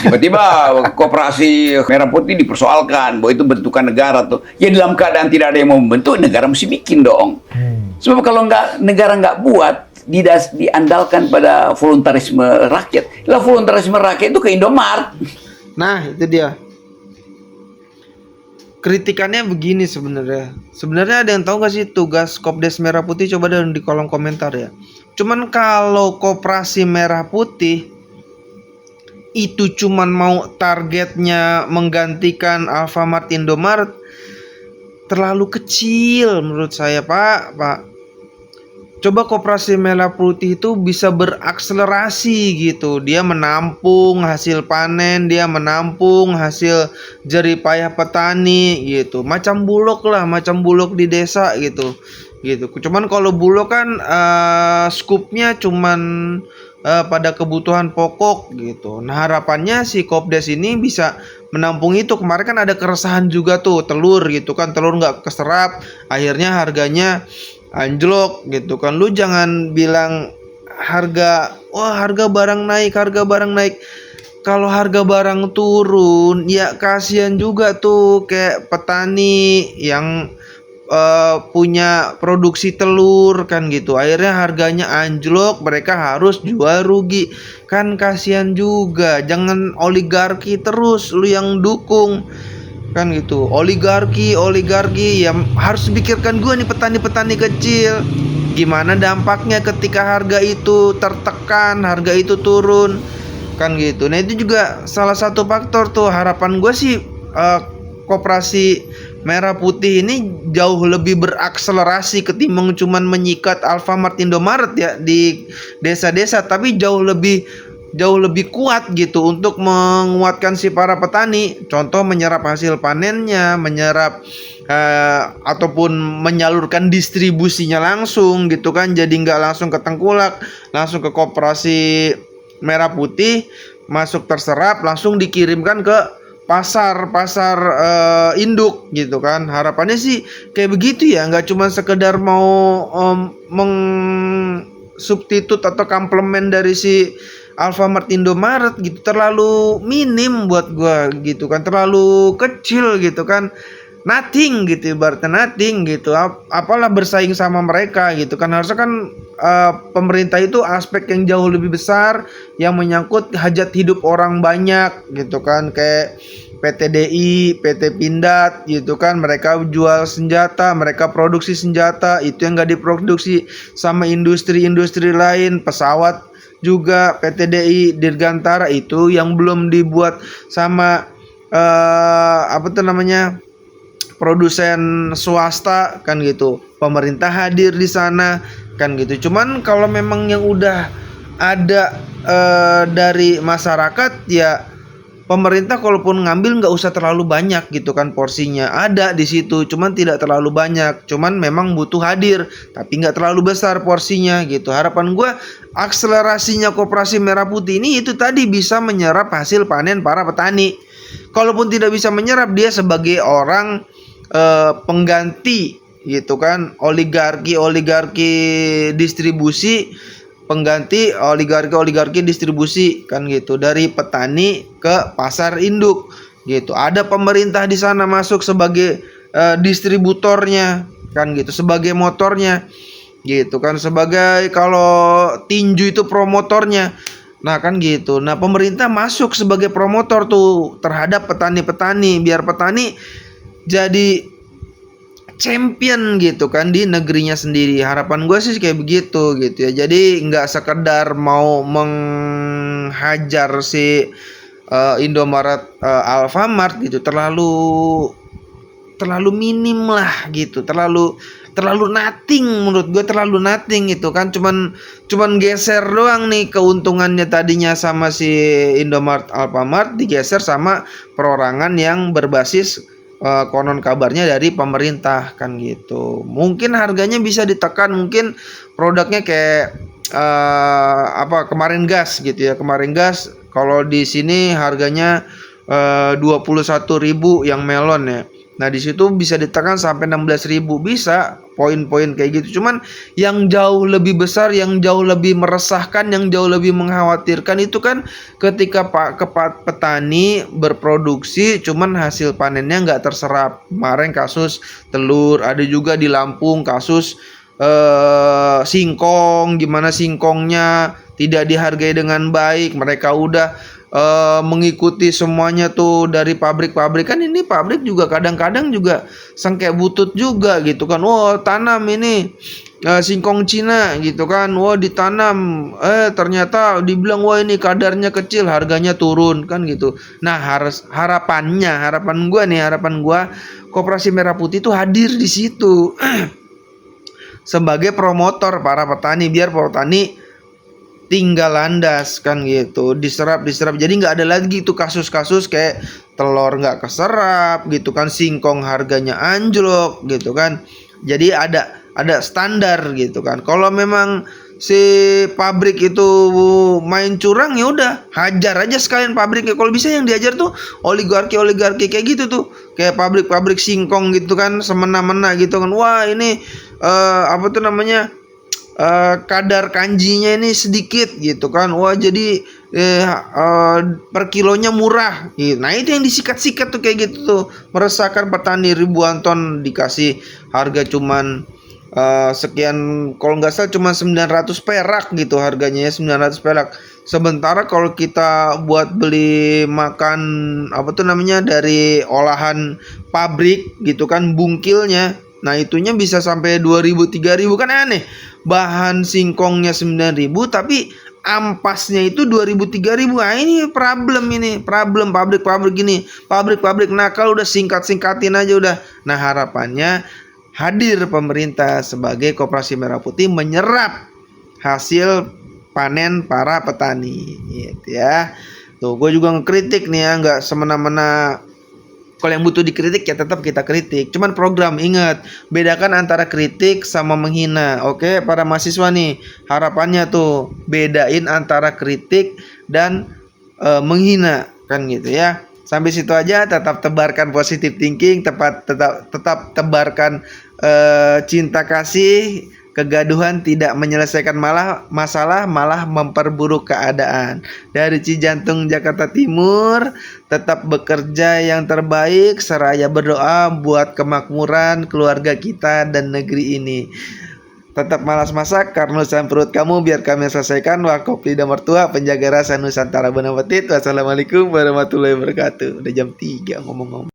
Tiba-tiba koperasi merah putih dipersoalkan bahwa itu bentukan negara tuh. Ya dalam keadaan tidak ada yang mau membentuk, negara mesti bikin dong. Sebab kalau negara nggak buat, diandalkan pada voluntarisme rakyat. Lah voluntarisme rakyat itu ke Indomaret. Nah, itu dia. Kritikannya begini sebenarnya. Sebenarnya ada yang tahu nggak sih tugas Kopdes Merah Putih? Coba di kolom komentar ya. Cuman kalau Koperasi Merah Putih itu cuman mau targetnya menggantikan Alfamart, Indomaret, terlalu kecil menurut saya, Pak. Coba Koperasi Merah Putih itu bisa berakselerasi gitu. Dia menampung hasil panen, dia menampung hasil jerih payah petani gitu. Macam Bulog lah, macam Bulog di desa gitu. Cuman kalau Bulog kan skupnya cuman pada kebutuhan pokok gitu. Nah, harapannya si Kopdes ini bisa menampung itu. Kemarin kan ada keresahan juga tuh telur gitu kan, telur nggak keserap, akhirnya harganya anjlok gitu kan. Lu jangan bilang harga barang naik. Kalau harga barang turun ya kasihan juga tuh kayak petani yang punya produksi telur kan gitu, akhirnya harganya anjlok, mereka harus jual rugi kan, kasihan juga. Jangan oligarki terus lu yang dukung kan gitu. Oligarki ya harus pikirkan gue nih, petani kecil, gimana dampaknya ketika harga itu tertekan, harga itu turun kan gitu. Nah, itu juga salah satu faktor tuh. Harapan gue sih Koperasi Merah Putih ini jauh lebih berakselerasi ketimbang cuman menyikat Alfamart, Indomaret ya di desa-desa, tapi jauh lebih kuat gitu untuk menguatkan si para petani. Contoh menyerap hasil panennya, menyerap ataupun menyalurkan distribusinya langsung gitu kan. Jadi nggak langsung ke tengkulak, langsung ke Koperasi Merah Putih, masuk terserap, langsung dikirimkan ke pasar induk gitu kan. Harapannya sih kayak begitu ya, nggak cuma sekedar mau substitut atau komplement dari si Alfamart, Indomaret gitu. Terlalu minim buat gua gitu kan, terlalu kecil gitu kan, nothing gitu, ibaratnya nothing gitu. Apalah bersaing sama mereka gitu kan. Harusnya kan pemerintah itu aspek yang jauh lebih besar yang menyangkut hajat hidup orang banyak gitu kan, kayak PT DI, PT Pindad gitu kan. Mereka jual senjata, mereka produksi senjata, itu yang gak diproduksi sama industri-industri lain. Pesawat juga PT DI, Dirgantara, itu yang belum dibuat sama produsen swasta kan gitu. Pemerintah hadir di sana kan gitu. Cuman kalau memang yang udah ada dari masyarakat ya, pemerintah kalaupun ngambil nggak usah terlalu banyak gitu kan, porsinya ada di situ, cuman tidak terlalu banyak, cuman memang butuh hadir, tapi nggak terlalu besar porsinya gitu. Harapan gue akselerasinya Koperasi Merah Putih ini itu tadi bisa menyerap hasil panen para petani. Kalaupun tidak bisa menyerap, dia sebagai orang pengganti gitu kan, oligarki distribusi, pengganti oligarki distribusi kan gitu, dari petani ke pasar induk gitu. Ada pemerintah di sana masuk sebagai distributornya kan gitu, sebagai motornya gitu kan, sebagai kalau tinju itu promotornya. Nah kan gitu. Nah, pemerintah masuk sebagai promotor tuh terhadap petani-petani, biar petani jadi champion gitu kan di negerinya sendiri. Harapan gue sih kayak begitu gitu ya. Jadi nggak sekedar mau menghajar si Indomaret, Alfamart gitu, terlalu minim lah gitu, terlalu nothing menurut gue, terlalu nothing gitu kan. Cuman geser doang nih keuntungannya tadinya sama si Indomaret, Alfamart, digeser sama perorangan yang berbasis konon kabarnya dari pemerintah kan gitu. Mungkin harganya bisa ditekan, mungkin produknya kayak kemarin gas gitu ya. Kemarin gas kalau di sini harganya 21.000 yang melon ya. Nah, di situ bisa ditekan sampai 16.000 bisa poin-poin kayak gitu. Cuman yang jauh lebih besar, yang jauh lebih meresahkan, yang jauh lebih mengkhawatirkan itu kan ketika petani berproduksi cuman hasil panennya nggak terserap. Kemarin kasus telur, ada juga di Lampung kasus singkong, gimana singkongnya tidak dihargai dengan baik. Mereka udah mengikuti semuanya tuh dari pabrik-pabrik. Kan ini pabrik juga kadang-kadang juga sengkek butut juga gitu kan. Wah, tanam ini singkong Cina gitu kan. Wah, ditanam ternyata dibilang wah ini kadarnya kecil, harganya turun kan gitu. Nah, harapan gua Koperasi Merah Putih itu hadir di situ sebagai promotor para petani, biar petani tinggal landas kan gitu, diserap jadi nggak ada lagi tuh kasus-kasus kayak telur nggak keserap gitu kan, singkong harganya anjlok gitu kan. Jadi ada standar gitu kan. Kalau memang si pabrik itu main curang, ya udah hajar aja sekalian pabriknya. Kalau bisa yang diajar tuh oligarki kayak gitu tuh, kayak pabrik singkong gitu kan, semena-mena gitu kan. Wah ini apa tuh namanya, kadar kanjinya ini sedikit gitu kan. Wah jadi per kilonya murah gitu. Nah itu yang disikat-sikat tuh kayak gitu tuh, meresahkan petani. Ribuan ton dikasih harga cuman sekian, kalau nggak salah cuma 900 perak gitu harganya ya, 900 perak. Sementara kalau kita buat beli makan apa tuh namanya dari olahan pabrik gitu kan, bungkilnya, nah itunya bisa sampai 2.000 3.000 kan aneh. Bahan singkongnya 9.000 tapi ampasnya itu 2.000 3.000. Nah ini problem pabrik-pabrik gini. Pabrik-pabrik nakal udah singkatin aja udah. Nah harapannya hadir pemerintah sebagai Koperasi Merah Putih menyerap hasil panen para petani gitu ya. Tuh gue juga ngekritik nih ya, nggak semena-mena. Kalau yang butuh dikritik ya tetap kita kritik. Cuman program, ingat, bedakan antara kritik sama menghina. Oke, para mahasiswa nih, harapannya tuh bedain antara kritik dan menghina kan gitu ya. Sampai situ aja, tetap tebarkan positive thinking, tetap tebarkan cinta kasih. Kegaduhan tidak menyelesaikan masalah, malah memperburuk keadaan. Dari Cijantung, Jakarta Timur, tetap bekerja yang terbaik, seraya berdoa buat kemakmuran keluarga kita dan negeri ini. Tetap malas masak karena urusan perut kamu biar kami selesaikan. Wakop lidah mertua, penjaga rasa Nusantara Benar Petit. Wassalamualaikum warahmatullahi wabarakatuh. Udah jam 3 ngomong-ngomong.